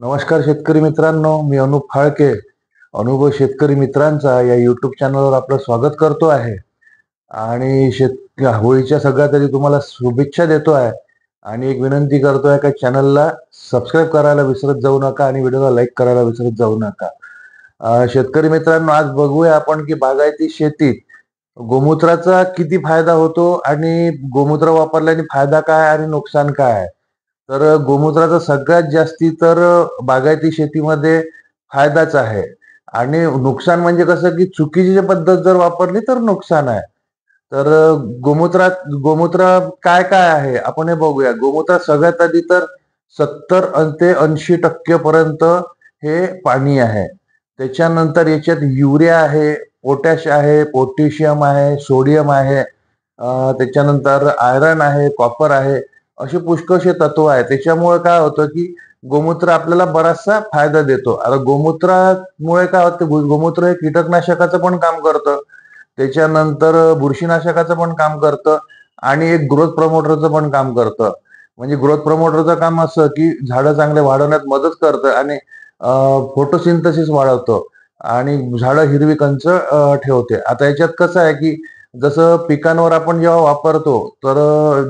नमस्कार शेतकरी मित्रांनो, मी अनुप फाळके. अनुभव शेतकरी मित्रांचा या यूट्यूब चॅनलवर आपलं स्वागत करतो आहे. आणि होळीच्या सगळ्यात आधी तुम्हाला शुभेच्छा देतो आहे आणि एक विनंती करतोय का चॅनलला सबस्क्राईब करायला विसरत जाऊ नका आणि व्हिडिओला लाईक करायला विसरत जाऊ नका. शेतकरी मित्रांनो, आज बघूया आपण की बागायती शेतीत गोमूत्राचा किती फायदा होतो आणि गोमूत्र वापरल्याने फायदा काय आणि नुकसान काय आहे. तर गोमूत्राचा सगळ्यात जास्ती तर बागायती शेतीमध्ये फायदाच आहे. आणि नुकसान म्हणजे कसं की चुकीची पद्धत जर वापरली तर नुकसान आहे. तर गोमूत्र काय काय आहे आपण हे बघूया. गोमूत्रात सगळ्यात आधी तर 70 ते 80% पर्यंत हे पाणी आहे. त्याच्यानंतर याच्यात युरिया आहे, पोटॅश आहे, पोटॅशियम आहे, सोडियम आहे, त्याच्यानंतर आयरन आहे, कॉपर आहे, असे पुष्कळसे तत्व आहे. त्याच्यामुळे काय होतं की गोमूत्र आपल्याला बराचसा फायदा देतो. आता गोमूत्रामुळे काय होतं, गोमूत्र हे कीटकनाशकाचं पण काम करतं, त्याच्यानंतर बुरशीनाशकाचं पण काम करतं आणि एक ग्रोथ प्रमोटरचं पण काम करतं. म्हणजे ग्रोथ प्रमोटरचं काम असं की झाडं चांगले वाढवण्यात मदत करतं आणि फोटोसिंथेसिस वाढवतं आणि झाडं हिरवी कंच ठेवते. आता याच्यात कसं आहे की जसं पिकांवर आपण जेव्हा वापरतो तर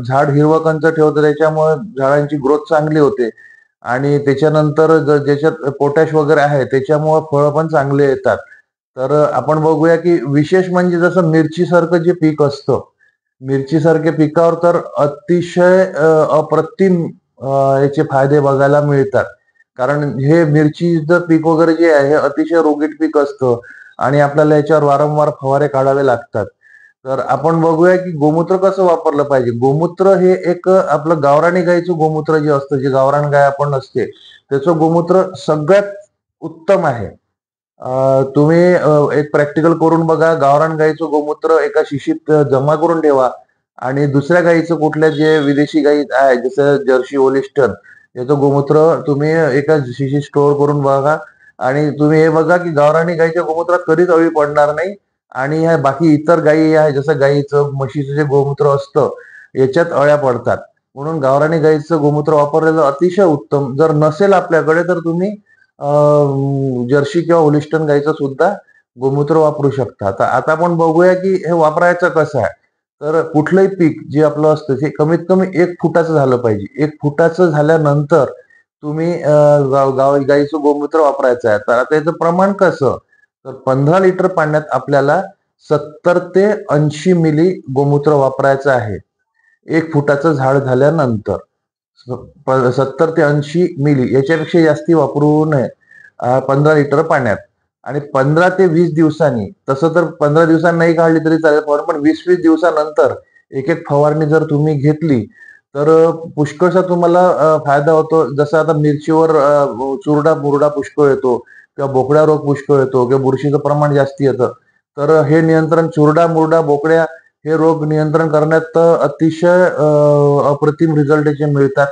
झाड हिरवं कंच ठेवतं, त्याच्यामुळे झाडांची ग्रोथ चांगली होते आणि त्याच्यानंतर ज्याच्यात पोटॅश वगैरे आहे त्याच्यामुळे फळं पण चांगले येतात. तर आपण बघूया की विशेष म्हणजे जसं मिरचीसारखं जे पीक असतं, मिरचीसारख्या पिकावर तर अतिशय अप्रतिम याचे फायदे बघायला मिळतात. कारण हे मिरचीचं पीक वगैरे जे आहे हे अतिशय रोगीट पीक असतं आणि आपल्याला याच्यावर वारंवार फवारे काढावे लागतात. तर आपण बघूया की गोमूत्र कसं वापरलं पाहिजे. गोमूत्र हे एक आपलं गावरानी गाईचं गोमूत्र जे असतं, जे गावरान गाय आपण असते, त्याचं गोमूत्र सगळ्यात उत्तम आहे. तुम्ही एक प्रॅक्टिकल करून बघा. गावरान गाईचं गोमूत्र एका शिशीत जमा करून ठेवा आणि दुसऱ्या गाईचं कुठल्या जे विदेशी गाई आहे जसं जर्सी होलिस्टन याचं गोमूत्र तुम्ही एका शिशीत स्टोअर करून बघा आणि तुम्ही हे बघा की गावरानी गाईच्या गोमूत्रात कधीच अळी पडणार नाही. आणि ह्या बाकी इतर गायी आहे जसं गाईचं म्हशीचं जे गोमूत्र असतं याच्यात अळ्या पडतात. म्हणून गावरानी गाईचं गोमूत्र वापरलेलं अतिशय उत्तम. जर नसेल आपल्याकडे तर तुम्ही जर्सी किंवा होलिस्टन गाईचं सुद्धा गोमूत्र वापरू शकता. तर आता आपण बघूया की हे वापरायचं कसं आहे. तर कुठलंही पीक जे आपलं असतं ते कमीत कमी 1 फुटाचं झालं पाहिजे. 1 फुटाचं झाल्यानंतर तुम्ही गाईचं गोमूत्र वापरायचं आहे. तर आता याचं प्रमाण कसं? तर 15 लिटर पाण्यात आपल्याला 70 ते 80 मिली गोमूत्र वापरायचं आहे. 1 फुटाचं झाड झाल्यानंतर 70 ते 80 मिली, याच्यापेक्षा जास्ती वापरू नये 15 लिटर पाण्यात. आणि 15 ते 20 दिवसांनी, तसं तर 15 दिवसांनी नाही काढली तरी चालेल, पण 20-20 दिवसानंतर एक एक फवारणी जर तुम्ही घेतली तर पुष्कळसा तुम्हाला फायदा होतो. जसं आता मिरचीवर चुरडा मुरडा पुष्कळ येतो किंवा बोकड्या रोग पुष्कळ येतो किंवा बुरशीचं प्रमाण जास्ती येतं. तर हे नियंत्रण चुरडा मुरडा बोकड्या हे रोग नियंत्रण करण्यात अतिशय अप्रतिम रिझल्ट याचे मिळतात.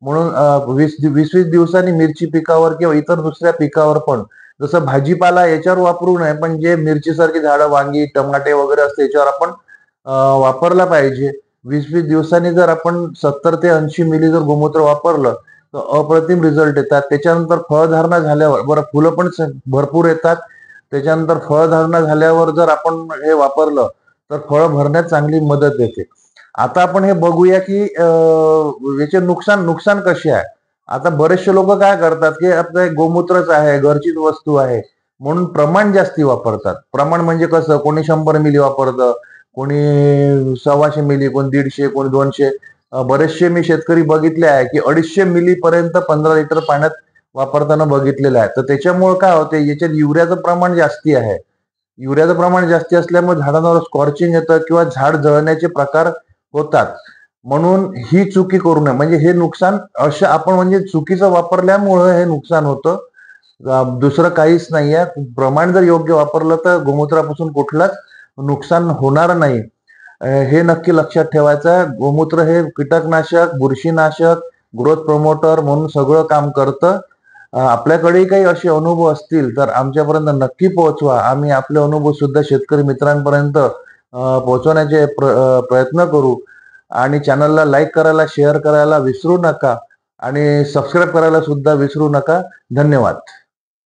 म्हणून 20-20 दिवसांनी मिरची पिकावर किंवा इतर दुसऱ्या पिकावर पण, जसं भाजीपाला याच्यावर वापरू नये, पण जे मिरचीसारखी झाडं, वांगी, टमाटे वगैरे असते याच्यावर आपण वापरला पाहिजे. 20-20 दिवसांनी जर आपण 70 ते 80 मिली जर गोमूत्र वापरलं तर अप्रतिम रिझल्ट येतात. त्याच्यानंतर फळधारणा झाल्यावर बरं फुलं पण भरपूर येतात. त्याच्यानंतर फळधारणा झाल्यावर जर आपण हे वापरलं तर फळं भरण्यात चांगली मदत येते. आता आपण हे बघूया की याचे नुकसान नुकसान कसे आहे. आता बरेचसे लोक काय करतात की आपलं गोमूत्रच आहे, घरचीच वस्तू आहे म्हणून प्रमाण जास्ती वापरतात. प्रमाण म्हणजे कसं, कोणी 100 मिली वापरतं, कोणी 125 मिली, कोणी 150, कोणी 200. बरेचसे मी शेतकरी बघितले आहे की 250 मिली पर्यंत 15 लिटर पाण्यात वापरताना बघितलेलं आहे. तर त्याच्यामुळे काय होते, याच्यात युरियाचं प्रमाण जास्ती आहे. युरियाचं प्रमाण जास्ती असल्यामुळे झाडांवर स्कॉर्चिंग येतं किंवा झाड जळण्याचे प्रकार होतात. म्हणून ही चुकी करू नये. म्हणजे हे नुकसान असं आपण म्हणजे चुकीचं वापरल्यामुळे हे नुकसान होतं. दुसरं काहीच नाहीये. प्रमाण जर योग्य वापरलं तर गोमूत्रापासून कुठलाच नुकसान होणार नाही. हे नक्की लक्षात ठेवायचं. गोमूत्र हे कीटकनाशक, बुरशीनाशक, ग्रोथ प्रमोटर म्हणून सगळं काम करतं. आपल्याकडेही काही असे अनुभव असतील तर आमच्यापर्यंत नक्की पोहोचवा. आम्ही आपले अनुभव सुद्धा शेतकरी मित्रांपर्यंत पोहोचवण्याचे प्रयत्न करू. आणि चॅनलला लाईक करायला, शेअर करायला विसरू नका. आणि सबस्क्राईब करायला सुद्धा विसरू नका. धन्यवाद.